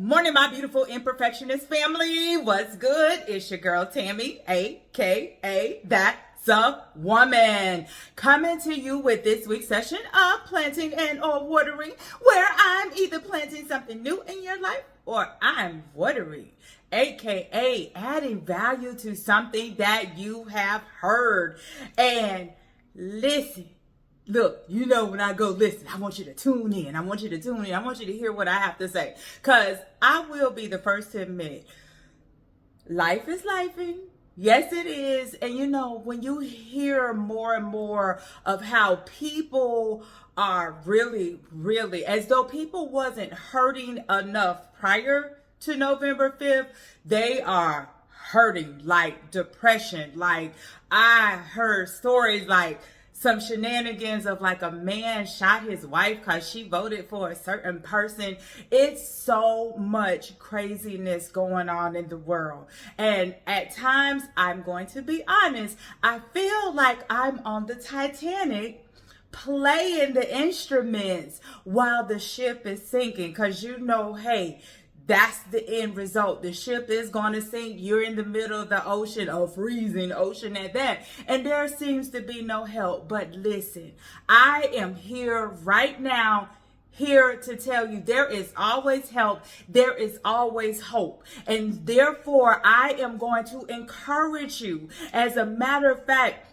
morning, my beautiful imperfectionist family. What's good? It's your girl Tammy, aka That's a Woman, coming to you with this week's session of planting and or watering, where I'm either planting something new in your life or I'm watering, aka adding value to something that you have heard. And listen. Look, you know when I go listen, I want you to tune in. I want you to hear what I have to say. Because I will be the first to admit, life is lifing. Yes, it is. And you know, when you hear more and more of how people are really, as though people wasn't hurting enough prior to November 5th, they are hurting like depression. Like I heard stories like some shenanigans of like a man shot his wife because she voted for a certain person. It's so much craziness going on in the world. And at times, I'm going to be honest, I feel like I'm on the Titanic playing the instruments while the ship is sinking. Because you know, hey, that's the end result. The ship is going to sink. You're in the middle of the ocean, a freezing ocean at that. And there seems to be no help. But listen, I am here right now, here to tell you there is always help. There is always hope. And therefore, I am going to encourage you. As a matter of fact,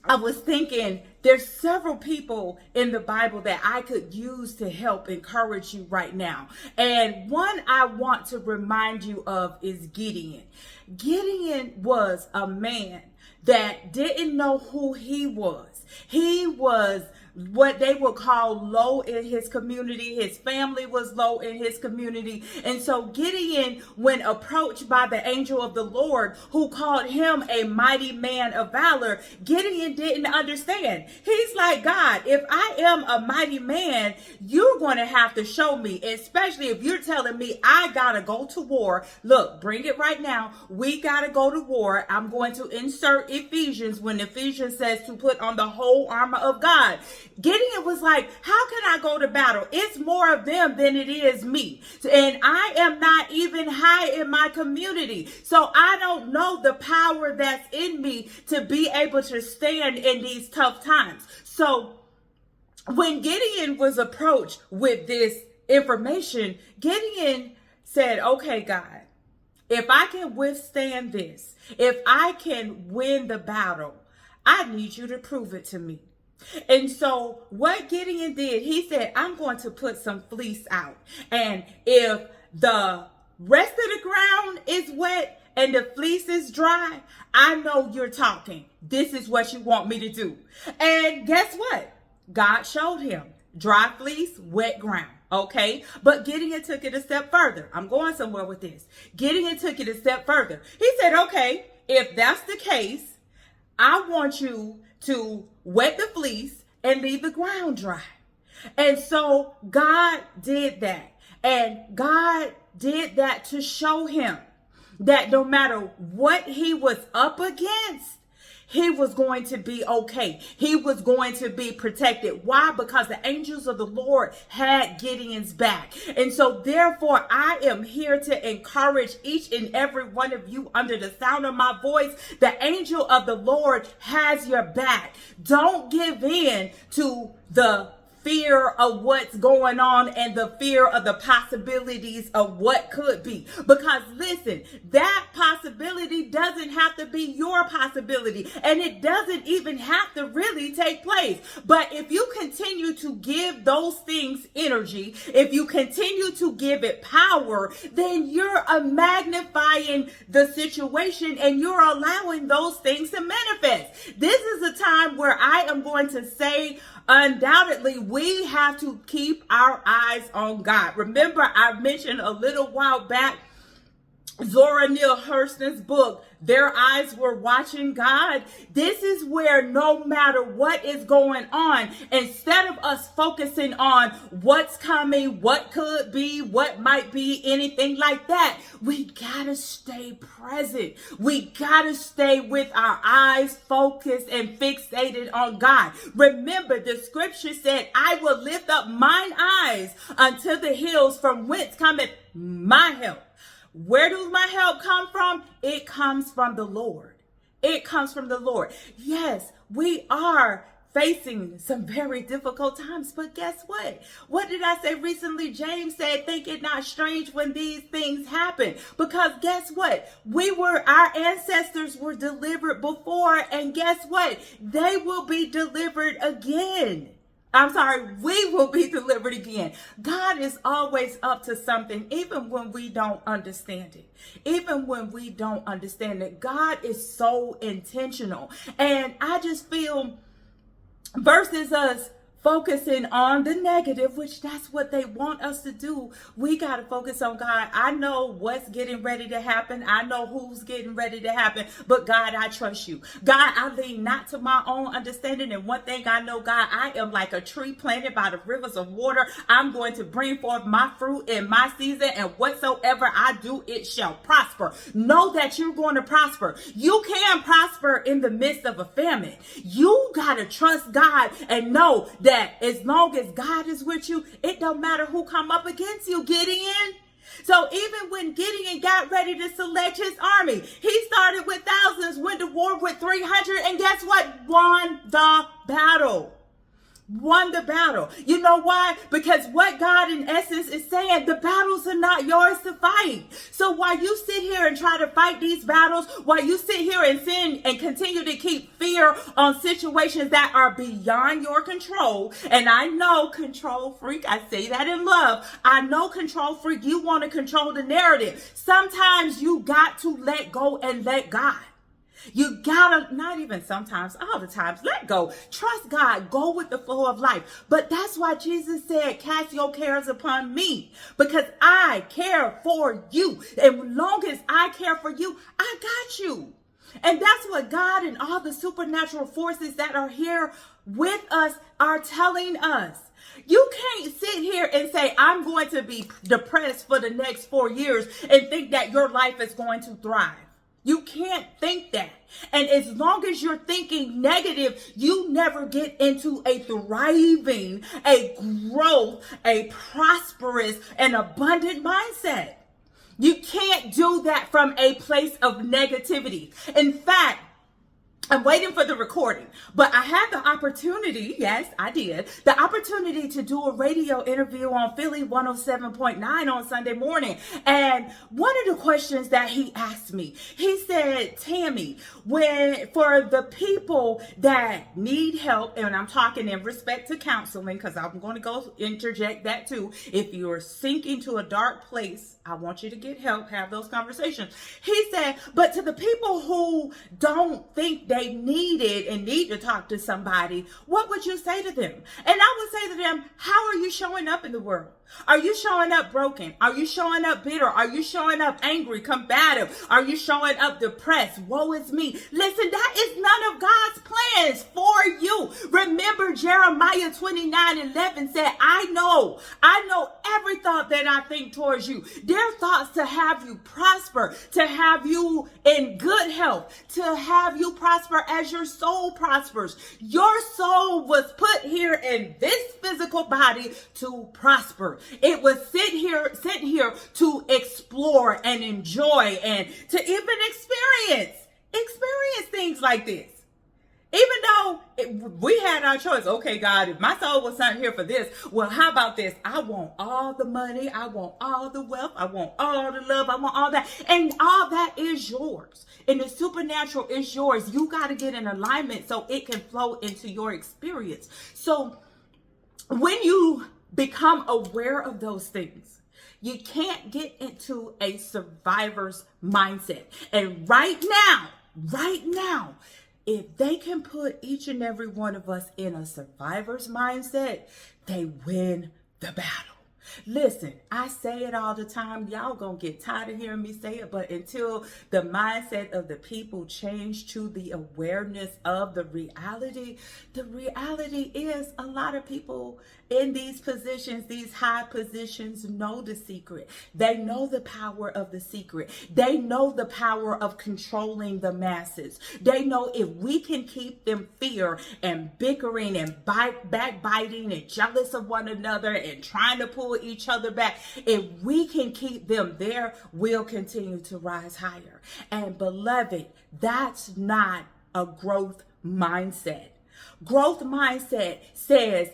I was thinking there's several people in the Bible that I could use to help encourage you right now. And one I want to remind you of is Gideon. Gideon was a man that didn't know who he was. He was what they would call low in his community. His family was low in his community. And so Gideon, when approached by the angel of the Lord, who called him a mighty man of valor, Gideon didn't understand. He's like, God, if I am a mighty man, you're going to have to show me, especially if you're telling me I got to go to war. Look, bring it right now. We got to go to war. I'm going to insert Ephesians when Ephesians says to put on the whole armor of God. Gideon was like, how can I go to battle? It's more of them than it is me. And I am not even high in my community. So I don't know the power that's in me to be able to stand in these tough times. So when Gideon was approached with this information, Gideon said, okay, God, if I can withstand this, if I can win the battle, I need you to prove it to me. And so what Gideon did, he said, I'm going to put some fleece out. And if the rest of the ground is wet and the fleece is dry, I know you're talking. This is what you want me to do. And guess what? God showed him dry fleece, wet ground. Okay, but Gideon took it a step further. I'm going somewhere with this. Gideon took it a step further. He said, okay, if that's the case, I want you to wet the fleece and leave the ground dry. And so God did that. And God did that to show him that no matter what he was up against, he was going to be okay. He was going to be protected. Why? Because the angels of the Lord had Gideon's back. And so therefore, I am here to encourage each and every one of you under the sound of my voice. The angel of the Lord has your back. Don't give in to the fear of what's going on and the fear of the possibilities of what could be. Because listen, that possibility doesn't have to be your possibility, and it doesn't even have to really take place. But if you continue to give those things energy, if you continue to give it power, then you're magnifying the situation and you're allowing those things to manifest. This is a time where I am going to say, undoubtedly, we have to keep our eyes on God. Remember, I mentioned a little while back Zora Neale Hurston's book, Their Eyes Were Watching God. This is where no matter what is going on, instead of us focusing on what's coming, what could be, what might be, anything like that, we gotta stay present. We gotta stay with our eyes focused and fixated on God. Remember, the scripture said, I will lift up mine eyes unto the hills from whence cometh my help. Where does my help come from? It comes from the Lord. It comes from the Lord. Yes, we are facing some very difficult times, but guess what? What did I say recently? James said, think it not strange when these things happen. Because guess what? Our ancestors were delivered before, and guess what? They will be delivered again. We will be delivered again. God is always up to something, even when we don't understand it. Even when we don't understand it, God is so intentional. And I just feel versus us focusing on the negative, which that's what they want us to do, we got to focus on God. I know what's getting ready to happen. I know who's getting ready to happen. But God, I trust you. God, I lean not to my own understanding. And one thing I know, God, I am like a tree planted by the rivers of water. I'm going to bring forth my fruit in my season. And whatsoever I do, it shall prosper. Know that you're going to prosper. You can prosper in the midst of a famine. You got to trust God and know that as long as God is with you, it don't matter who come up against you, Gideon. So even when Gideon got ready to select his army, he started with thousands, went to war with 300, and guess what? Won the battle. Won the battle. You know why? Because what God in essence is saying, the battles are not yours to fight. So while you sit here and try to fight these battles, while you sit here and sin and continue to keep fear on situations that are beyond your control, and I know control freak, I say that in love, I know control freak, you want to control the narrative. Sometimes you got to let go and let God. You gotta, not even sometimes, all the times, let go. Trust God. Go with the flow of life. But that's why Jesus said, cast your cares upon me, because I care for you. And as long as I care for you, I got you. And that's what God and all the supernatural forces that are here with us are telling us. You can't sit here and say, I'm going to be depressed for the next 4 years and think that your life is going to thrive. You can't think that. And as long as you're thinking negative, you never get into a thriving, a growth, a prosperous, and abundant mindset. You can't do that from a place of negativity. In fact, I'm waiting for the recording, but I had the opportunity, yes, I did, the opportunity to do a radio interview on Philly 107.9 on Sunday morning. And one of the questions that he asked me, he said, Tammy, for the people that need help, and I'm talking in respect to counseling, because I'm going to go interject that too. If you're sinking to a dark place, I want you to get help, have those conversations. He said, but to the people who don't think they need it and need to talk to somebody, what would you say to them? And I would say to them, how are you showing up in the world? Are you showing up broken? Are you showing up bitter? Are you showing up angry, combative? Are you showing up depressed? Woe is me. Listen, that is none of God's plans for you. Remember, Jeremiah 29:11 said, I know every thought that I think towards you. They're thoughts to have you prosper, to have you in good health, to have you prosper as your soul prospers. Your soul was put here in this physical body to prosper. It was sent here to explore and enjoy and to even experience things like this. Even though we had our choice. Okay, God, if my soul was sent here for this, well, how about this? I want all the money. I want all the wealth. I want all the love. I want all that. And all that is yours. And the supernatural is yours. You got to get in alignment so it can flow into your experience. So when you become aware of those things, you can't get into a survivor's mindset. And right now, if they can put each and every one of us in a survivor's mindset, they win the battle. Listen, I say it all the time. Y'all gonna get tired of hearing me say it, but until the mindset of the people change to the awareness of the reality is a lot of people in these positions, these high positions, know the secret. They know the power of the secret. They know the power of controlling the masses. They know if we can keep them fear and bickering and backbiting and jealous of one another and trying to pull pull each other back. If we can keep them there, we'll continue to rise higher. And beloved, that's not a growth mindset. Growth mindset says,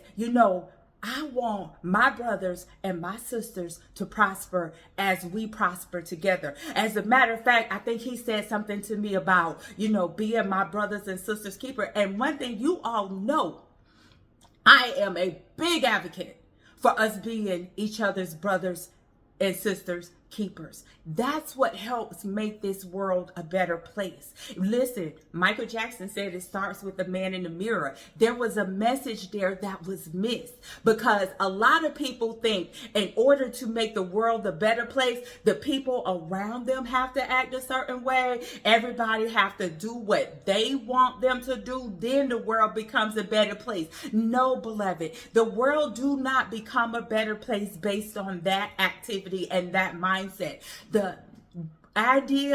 I want my brothers and my sisters to prosper as we prosper together. As a matter of fact, I think he said something to me about, being my brothers and sisters keeper. And one thing you all know, I am a big advocate for us being each other's brothers and sisters keepers. That's what helps make this world a better place. Listen, Michael Jackson said it starts with the man in the mirror. There was a message there that was missed, because a lot of people think in order to make the world a better place, the people around them have to act a certain way. Everybody have to do what they want them to do. Then the world becomes a better place. No, beloved, the world do not become a better place based on that activity and that mindset. The ideology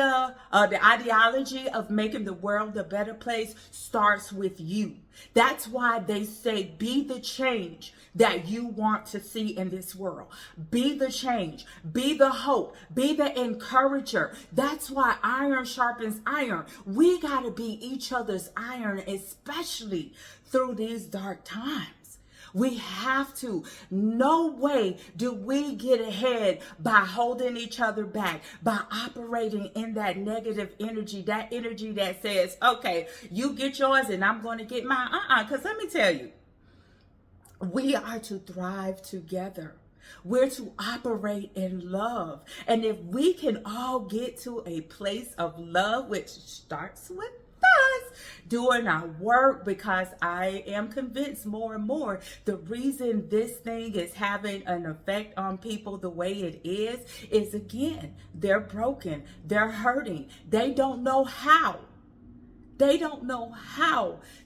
of making the world a better place starts with you. That's why they say, be the change that you want to see in this world. Be the change, be the hope, be the encourager. That's why iron sharpens iron. We got to be each other's iron, especially through these dark times. We have to. No way do we get ahead by holding each other back, by operating in that negative energy, that energy that says, okay, you get yours and I'm going to get mine. Because let me tell you, we are to thrive together. We're to operate in love. And if we can all get to a place of love, which starts with us doing our work, because I am convinced more and more the reason this thing is having an effect on people the way it is again, they're broken, they're hurting, they don't know how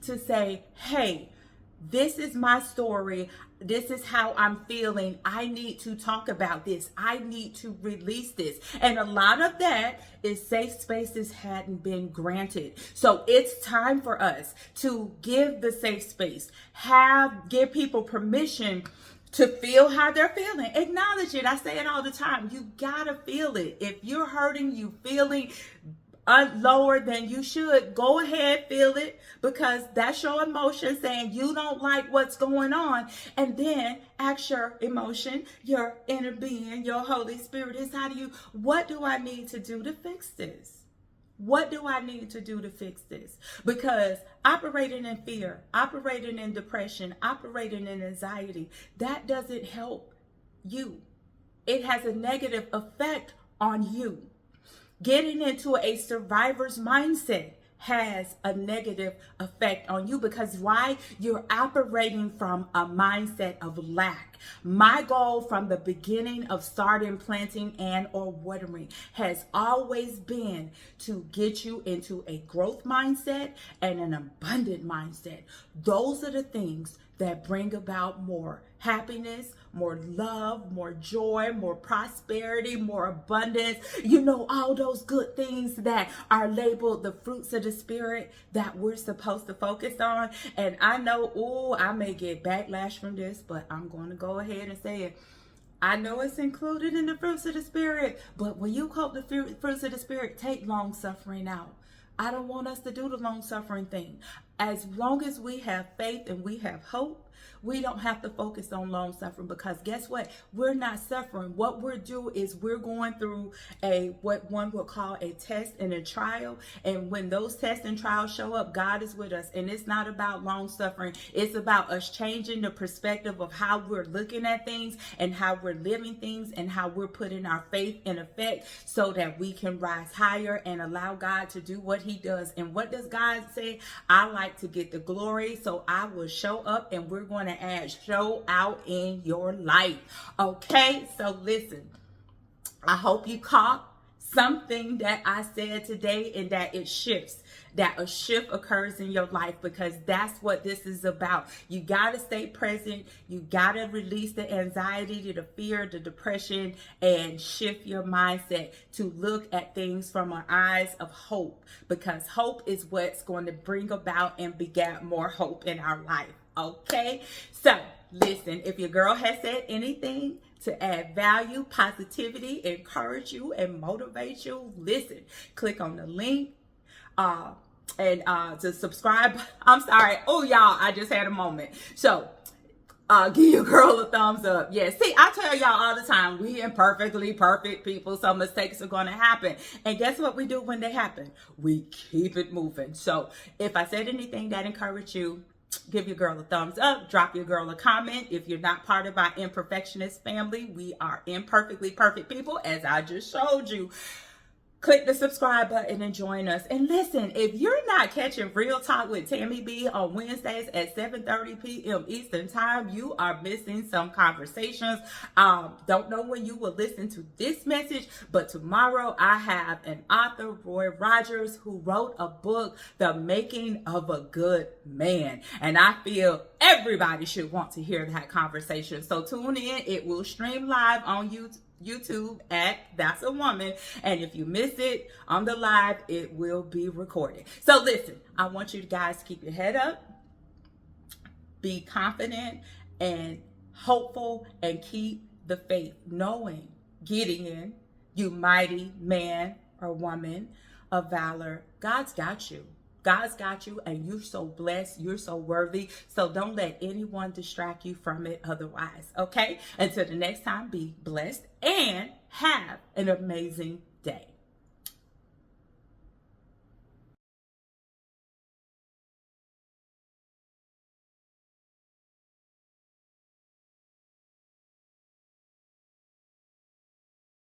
to say, hey, this is my story. This is how I'm feeling. I need to talk about this. I need to release this. And a lot of that is safe spaces hadn't been granted. So it's time for us to give the safe space, give people permission to feel how they're feeling. Acknowledge it. I say it all the time. You gotta feel it. If you're hurting, you feeling lower than you should, go ahead, feel it, because that's your emotion saying you don't like what's going on. And then ask your emotion, your inner being, your Holy Spirit inside of you, what do I need to do to fix this? What do I need to do to fix this? Because operating in fear, operating in depression, operating in anxiety, that doesn't help you. It has a negative effect on you. Getting into a survivor's mindset has a negative effect on you, because why? You're operating from a mindset of lack. My goal from the beginning of starting planting and or watering has always been to get you into a growth mindset and an abundant mindset. Those are the things that bring about more happiness, more love, more joy, more prosperity, more abundance. All those good things that are labeled the fruits of the Spirit that we're supposed to focus on. And I know, I may get backlash from this, but I'm going to go ahead and say it. I know it's included in the fruits of the Spirit, but when you quote the fruits of the Spirit, take long suffering out. I don't want us to do the long suffering thing. As long as we have faith and we have hope, we don't have to focus on long suffering, because guess what? We're not suffering. What we're doing is we're going through what one would call a test and a trial. And when those tests and trials show up, God is with us. And it's not about long suffering. It's about us changing the perspective of how we're looking at things and how we're living things and how we're putting our faith in effect so that we can rise higher and allow God to do what he does. And what does God say? I like to get the glory, so I will show up, and we're going to add show out in your life. Okay, so listen, I hope you caught something that I said today, and that it shifts, that a shift occurs in your life, because that's what this is about. You got to stay present. You got to release the anxiety, the fear, the depression, and shift your mindset to look at things from our eyes of hope, because hope is what's going to bring about and beget more hope in our life. Okay, so listen, if your girl has said anything to add value, positivity, encourage you, and motivate you, listen, click on the link and to subscribe. I'm sorry. Oh, y'all, I just had a moment. So give your girl a thumbs up. Yeah, see, I tell y'all all the time, we imperfectly perfect people, so mistakes are going to happen. And guess what we do when they happen? We keep it moving. So if I said anything that encouraged you, give your girl a thumbs up, drop your girl a comment. If you're not part of our imperfectionist family, we are imperfectly perfect people, as I just showed you. Click the subscribe button and join us. And listen, if you're not catching Real Talk with Tammy B on Wednesdays at 7:30 p.m. Eastern Time, you are missing some conversations. Don't know when you will listen to this message, but tomorrow I have an author, Roy Rogers, who wrote a book, The Making of a Good Man. And I feel everybody should want to hear that conversation. So tune in. It will stream live on YouTube at That's a Woman, and if you miss it on the live, it will be recorded. So listen, I want you guys to keep your head up, be confident and hopeful, and keep the faith, knowing, Gideon, you mighty man or woman of valor, God's got you. God's got you, and you're so blessed. You're so worthy. So don't let anyone distract you from it otherwise, okay? Until the next time, be blessed and have an amazing day.